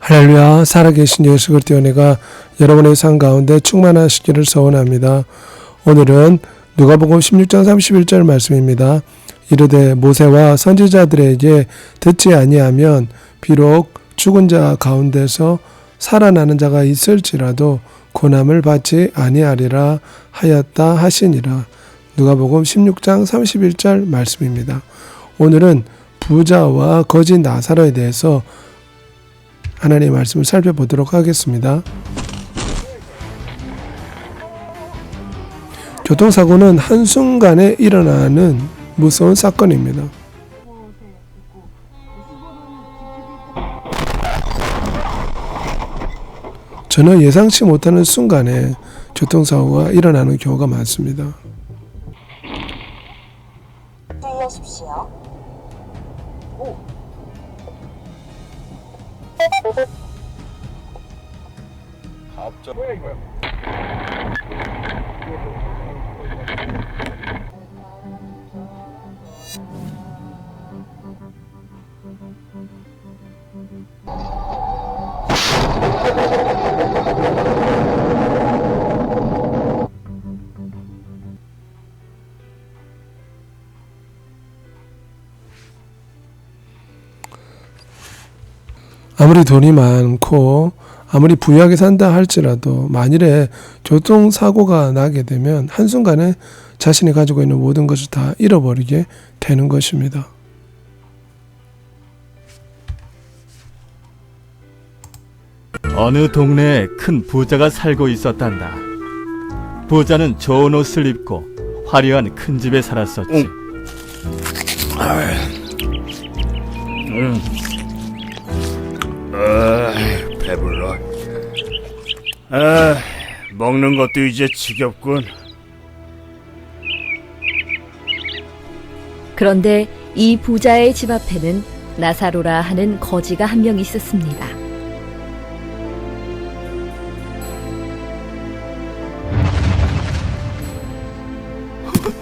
할렐루야. 살아계신 예수 그리스도의 은혜가 여러분의 삶 가운데 충만하시기를 소원합니다. 오늘은 누가복음 16장 31절 말씀입니다. 이르되 모세와 선지자들에게 듣지 아니하면 비록 죽은 자 가운데서 살아나는 자가 있을지라도 고난을 받지 아니하리라 하였다 하시니라. 누가복음 16장 31절 말씀입니다. 오늘은 부자와 거지 나사로에 대해서 하나님의 말씀을 살펴보도록 하겠습니다. 교통사고는 한순간에 일어나는 무서운 사건입니다. 전혀 예상치 못하는 순간에 교통사고가 일어나는 경우가 많습니다. 주의하십시오. 아무리 돈이 많고 아무리 부유하게 산다 할지라도 만일에 교통사고가 나게 되면 한순간에 자신이 가지고 있는 모든 것을 다 잃어버리게 되는 것입니다. 어느 동네에 큰 부자가 살고 있었단다. 부자는 좋은 옷을 입고 화려한 큰 집에 살았었지. 배불러. 먹는 것도 이제 지겹군. 그런데 이 부자의 집 앞에는 나사로라 하는 거지가 한 명 있었습니다.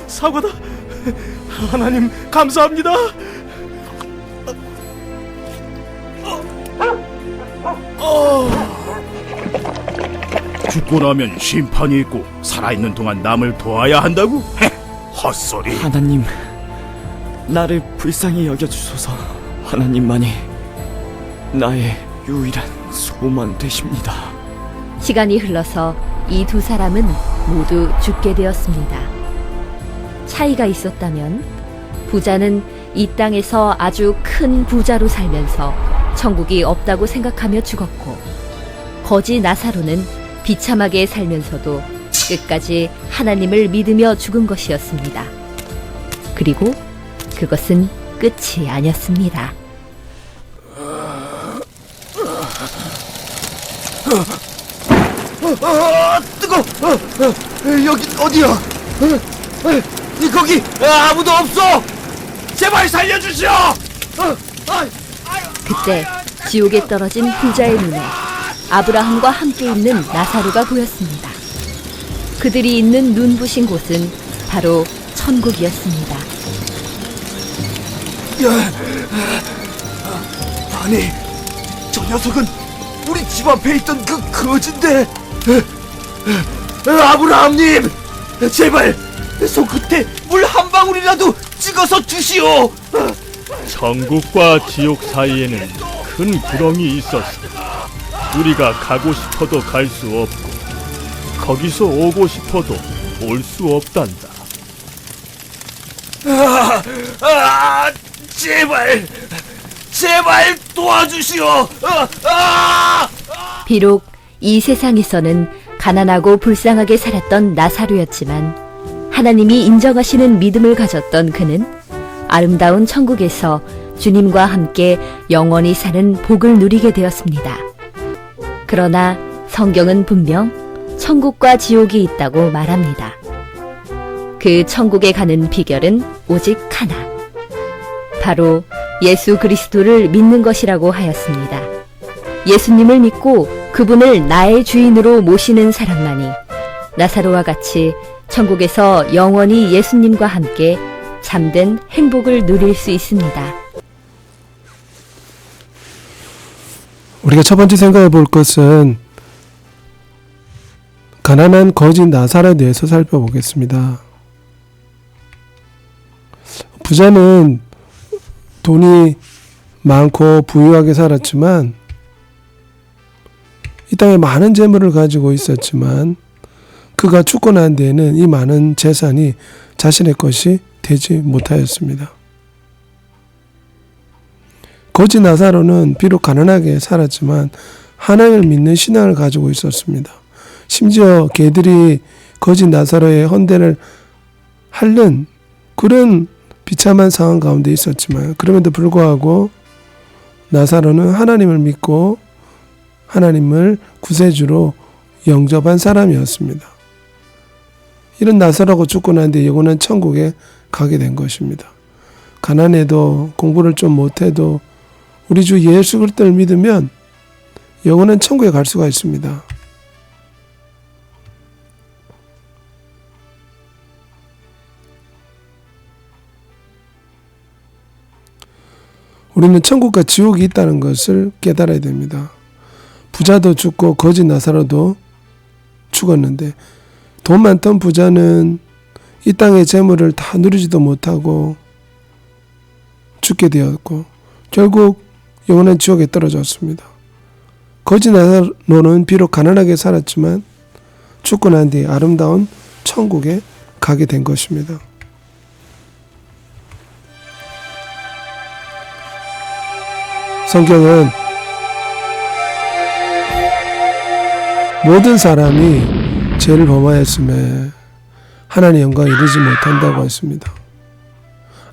사과다. 하나님 감사합니다. 죽고 나면 심판이 있고 살아있는 동안 남을 도와야 한다고? 헛소리. 하나님, 나를 불쌍히 여겨주소서. 하나님만이 나의 유일한 소망 되십니다. 시간이 흘러서 이 두 사람은 모두 죽게 되었습니다. 차이가 있었다면 부자는 이 땅에서 아주 큰 부자로 살면서 천국이 없다고 생각하며 죽었고, 거지 나사로는 비참하게 살면서도 끝까지 하나님을 믿으며 죽은 것이었습니다. 그리고 그것은 끝이 아니었습니다. 뜨거! 여긴 어디야? 거기 아무도 없어! 제발 살려주시오! 그때 지옥에 떨어진 부자의 눈에 아브라함과 함께 있는 나사로가 보였습니다. 그들이 있는 눈부신 곳은 바로 천국이었습니다. 아니, 저 녀석은 우리 집 앞에 있던 그 거지인데. 아브라함님, 제발 손끝에 물 한 방울이라도 찍어서 주시오. 천국과 지옥 사이에는 큰 구렁이 있었어. 우리가 가고 싶어도 갈 수 없고 거기서 오고 싶어도 올 수 없단다. 제발 도와주시오. 비록 이 세상에서는 가난하고 불쌍하게 살았던 나사로였지만 하나님이 인정하시는 믿음을 가졌던 그는 아름다운 천국에서 주님과 함께 영원히 사는 복을 누리게 되었습니다. 그러나 성경은 분명 천국과 지옥이 있다고 말합니다. 그 천국에 가는 비결은 오직 하나, 바로 예수 그리스도를 믿는 것이라고 하였습니다. 예수님을 믿고 그분을 나의 주인으로 모시는 사람만이 나사로와 같이 천국에서 영원히 예수님과 함께 참된 행복을 누릴 수 있습니다. 우리가 첫 번째 생각해 볼 것은 가난한 거지 나사로에 대해서 살펴보겠습니다. 부자는 돈이 많고 부유하게 살았지만 이 땅에 많은 재물을 가지고 있었지만 그가 죽고 난 뒤에는 이 많은 재산이 자신의 것이 되지 못하였습니다. 거지 나사로는 비록 가난하게 살았지만 하나님을 믿는 신앙을 가지고 있었습니다. 심지어 개들이 거지 나사로의 헌대를 핥는 그런 비참한 상황 가운데 있었지만 그럼에도 불구하고 나사로는 하나님을 믿고 하나님을 구세주로 영접한 사람이었습니다. 이런 나사로가 죽고 난 뒤에 영원한 천국에 가게 된 것입니다. 가난해도 공부를 좀 못해도 우리 주 예수 그리스도를 믿으면 영원한 천국에 갈 수가 있습니다. 우리는 천국과 지옥이 있다는 것을 깨달아야 됩니다. 부자도 죽고 거지 나사로도 죽었는데 돈 많던 부자는 이 땅의 재물을 다 누리지도 못하고 죽게 되었고 결국 영원한 지옥에 떨어졌습니다. 거지 나사로는 비록 가난하게 살았지만 죽고 난 뒤 아름다운 천국에 가게 된 것입니다. 성경은 모든 사람이 죄를 범하였음에 하나님의 영광에 이르지 못한다고 했습니다.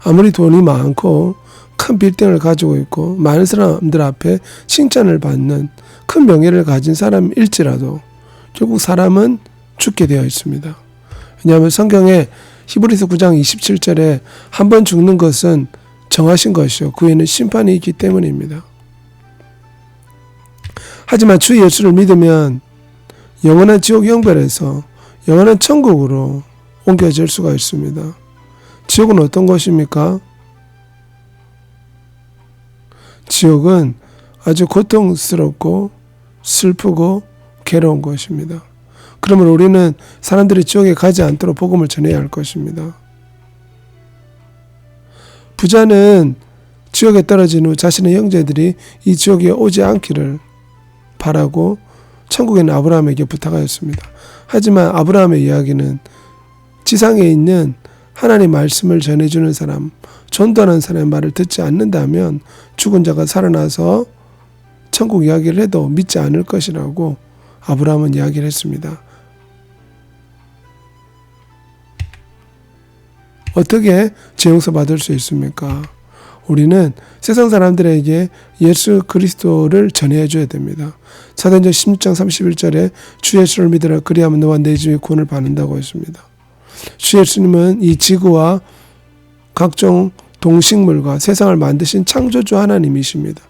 아무리 돈이 많고 큰 빌딩을 가지고 있고 많은 사람들 앞에 칭찬을 받는 큰 명예를 가진 사람일지라도 결국 사람은 죽게 되어 있습니다. 왜냐하면 성경에 히브리서 9장 27절에 한 번 죽는 것은 정하신 것이요 그 후에는 심판이 있기 때문입니다. 하지만 주 예수를 믿으면 영원한 지옥 형벌에서 영원한 천국으로 옮겨질 수가 있습니다. 지옥은 어떤 것입니까? 지옥은 아주 고통스럽고 슬프고 괴로운 것입니다. 그러므로 우리는 사람들이 지옥에 가지 않도록 복음을 전해야 할 것입니다. 부자는 지옥에 떨어진 후 자신의 형제들이 이 지옥에 오지 않기를 바라고 천국에는 아브라함에게 부탁하였습니다. 하지만 아브라함의 이야기는 지상에 있는 하나님의 말씀을 전해주는 사람, 전도하는 사람의 말을 듣지 않는다면 죽은 자가 살아나서 천국 이야기를 해도 믿지 않을 것이라고 아브라함은 이야기를 했습니다. 어떻게 죄 용서 받을 수 있습니까? 우리는 세상 사람들에게 예수 그리스도를 전해 줘야 됩니다. 사도행전 16장 31절에 주 예수를 믿으라 그리하면 너와 내 집이 구원을 받는다고 했습니다. 주 예수님은 이 지구와 각종 동식물과 세상을 만드신 창조주 하나님이십니다.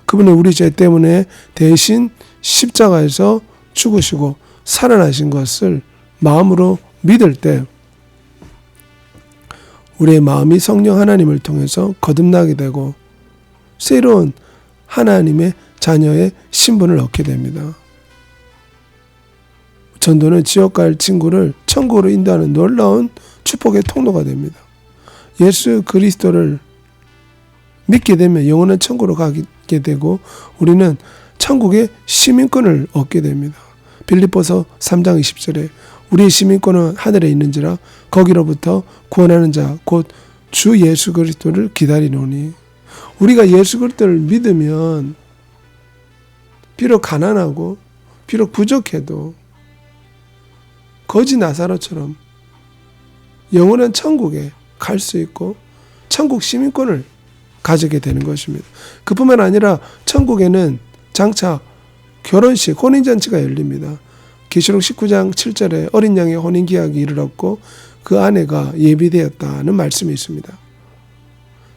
그분이 우리 죄 때문에 대신 십자가에서 죽으시고 살아나신 것을 마음으로 믿을 때 우리의 마음이 성령 하나님을 통해서 거듭나게 되고 새로운 하나님의 자녀의 신분을 얻게 됩니다. 전도는 지옥 갈 친구를 천국으로 인도하는 놀라운 축복의 통로가 됩니다. 예수 그리스도를 믿게 되면 영원한 천국으로 가게 되고 우리는 천국의 시민권을 얻게 됩니다. 빌립보서 3장 20절에 우리의 시민권은 하늘에 있는지라 거기로부터 구원하는 자 곧 주 예수 그리스도를 기다리노니. 우리가 예수 그리스도를 믿으면 비록 가난하고 비록 부족해도 거지 나사로처럼 영원한 천국에 갈 수 있고 천국 시민권을 가지게 되는 것입니다. 그뿐만 아니라 천국에는 장차 결혼식, 혼인잔치가 열립니다. 계시록 19장 7절에 어린 양의 혼인기약이 이르렀고 그 아내가 예비되었다는 말씀이 있습니다.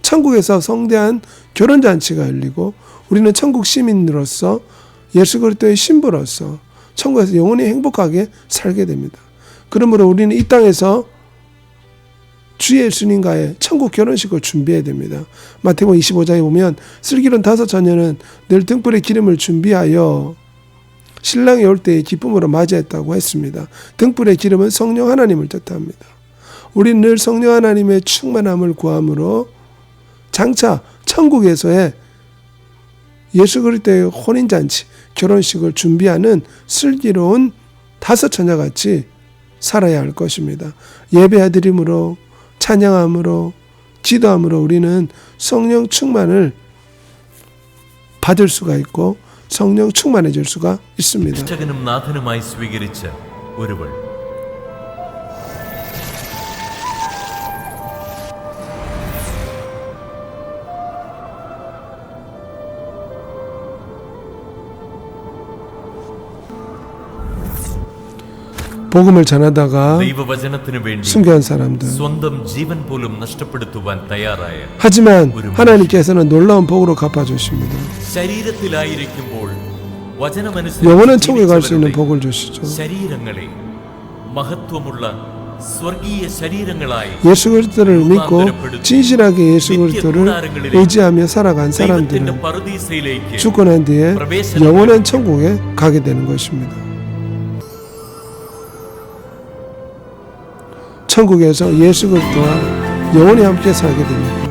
천국에서 성대한 결혼잔치가 열리고 우리는 천국 시민으로서 예수 그리스도의 신부로서 천국에서 영원히 행복하게 살게 됩니다. 그러므로 우리는 이 땅에서 주 예수님과의 천국 결혼식을 준비해야 됩니다. 마태복음 25장에 보면 슬기로운 5 처녀는 늘 등불에 기름을 준비하여 신랑이 올 때의 기쁨으로 맞이했다고 했습니다. 등불의 기름은 성령 하나님을 뜻합니다. 우리는 늘 성령 하나님의 충만함을 구함으로 장차 천국에서의 예수 그리스도의 혼인잔치, 결혼식을 준비하는 슬기로운 5 처녀같이 살아야 할 것입니다. 예배드림으로, 찬양함으로, 기도함으로 우리는 성령 충만을 받을 수가 있고 성령 충만해질 수가 있습니다. രക്ഷകനും നാഥനുമായി സ്വീകരിച്ച ഒരുവൾ. 복음을 전하다가 ദൈവവചനത്തിനു വേണ്ടി 순교한 사람들. സ്വന്തം ജീവൻ പോലും നഷ്ടപ്പെടുത്തുവാൻ തയ്യാറായ 하지만 하나님께서는 놀라운 복으로 갚아주십니다. ശരീരത്തിലായിരിക്കുമ്പോൾ 영원한 천국에 갈 수 있는 വചനമനുസരിച്ച് 복을 주시죠. ശരീരങ്ങളെ മഹത്വമുള്ള സ്വർഗീയ ശരീരങ്ങളായി 예수 그리스도를 믿고 진실하게 예수 그리스도를 의지하며 살아간 사람들은 ദൈവത്തിന്റെ പറുദീസയിലേക്ക് 죽고 난 뒤에 영원한 천국에 가게 되는 것입니다. 천국에서 예수 그리스도와 영원히 함께 살게 됩니다.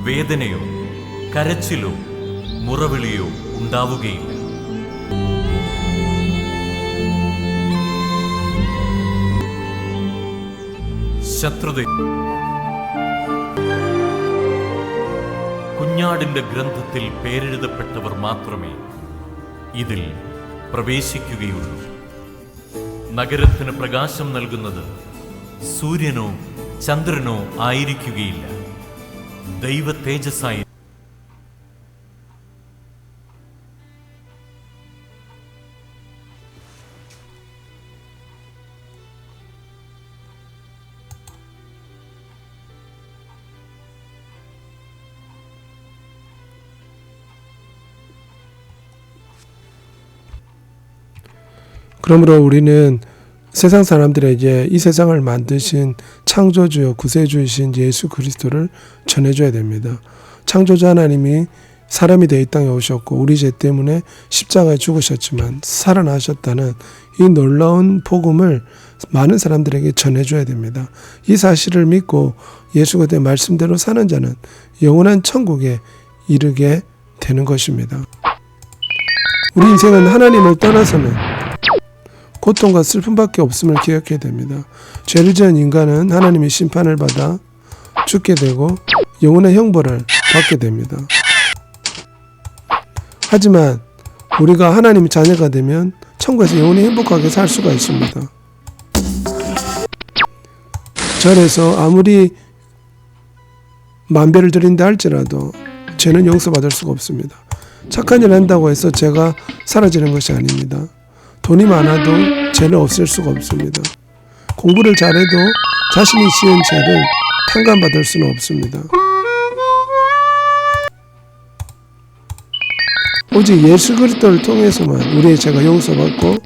വേദനയോ കരച്ചിലോ മുറവിളിയോ ഉണ്ടാവുകയില്ല. ശത്രുത കുഞ്ഞാടിന്റെ ഗ്രന്ഥത്തിൽ പേരെഴുതപ്പെട്ടവർ മാത്രമേ ഇതിൽ പ്രവേശിക്കുകയുള്ളൂ. നഗരത്തിന് പ്രകാശം നൽകുന്നത് സൂര്യനോ ചന്ദ്രനോ ആയിരിക്കുകയില്ല, ദൈവ തേജസ്സായി. 그러므로 우리는 세상 사람들에게 이 세상을 만드신 창조주요 구세주이신 예수 그리스도를 전해줘야 됩니다. 창조주 하나님이 사람이 되어 이 땅에 오셨고 우리 죄 때문에 십자가에 죽으셨지만 살아나셨다는 이 놀라운 복음을 많은 사람들에게 전해줘야 됩니다. 이 사실을 믿고 예수 그리스도의 말씀대로 사는 자는 영원한 천국에 이르게 되는 것입니다. 우리 인생은 하나님을 떠나서는 고통과 슬픔밖에 없음을 기억해야 됩니다. 죄를 지은 인간은 하나님의 심판을 받아 죽게 되고 영원한 형벌을 받게 됩니다. 하지만 우리가 하나님의 자녀가 되면 천국에서 영원히 행복하게 살 수가 있습니다. 절에서 아무리 만배를 드린다 할지라도 죄는 용서받을 수가 없습니다. 착한 일을 한다고 해서 죄가 사라지는 것이 아닙니다. 돈이 많아도 죄를 없앨 수가 없습니다. 공부를 잘해도 자신이 지은 죄를 탕감받을 수는 없습니다. 오직 예수 그리스도를 통해서만 우리의 죄가 용서받고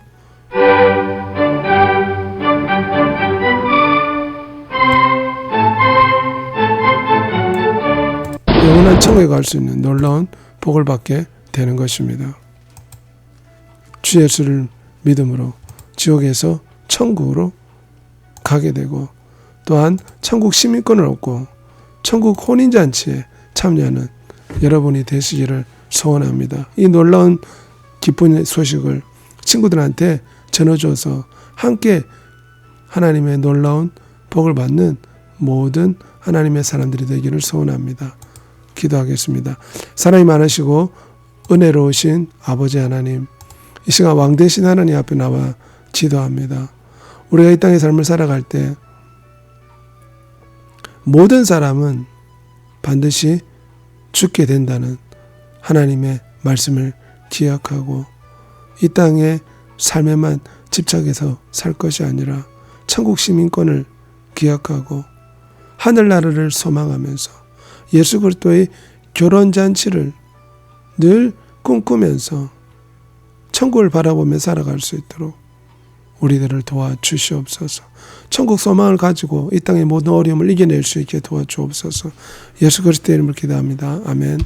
영원한 천국에 갈 수 있는 놀라운 복을 받게 되는 것입니다. 주 예수를 믿음으로 지옥에서 천국으로 가게 되고 또한 천국 시민권을 얻고 천국 혼인잔치에 참여하는 여러분이 되시기를 소원합니다. 이 놀라운 기쁜 소식을 친구들한테 전해줘서 함께 하나님의 놀라운 복을 받는 모든 하나님의 사람들이 되기를 소원합니다. 기도하겠습니다. 사랑이 많으시고 은혜로우신 아버지 하나님, 이 시간 왕 대신 하나님 앞에 나와 기도합니다. 우리가 이 땅의 삶을 살아갈 때 모든 사람은 반드시 죽게 된다는 하나님의 말씀을 기억하고 이 땅의 삶에만 집착해서 살 것이 아니라 천국 시민권을 기억하고 하늘나라를 소망하면서 예수 그리스도의 결혼잔치를 늘 꿈꾸면서 천국을 바라보며 살아갈 수 있도록 우리들을 도와주시옵소서. 천국 소망을 가지고 이 땅의 모든 어려움을 이겨낼 수 있게 도와주옵소서. 예수 그리스도의 이름으로 기도합니다. 아멘.